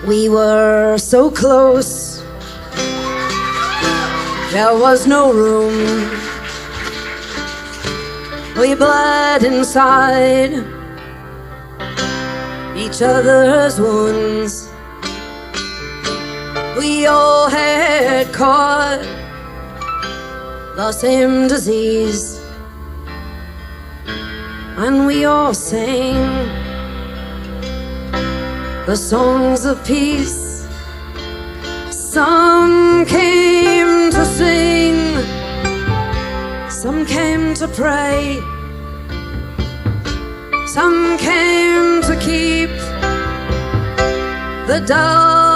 We were so close, there was no room. We bled inside each other's wounds. We all had caught the same disease, and we all sang the songs of peace. Some came to sing, some came to pray, some came to keep the dark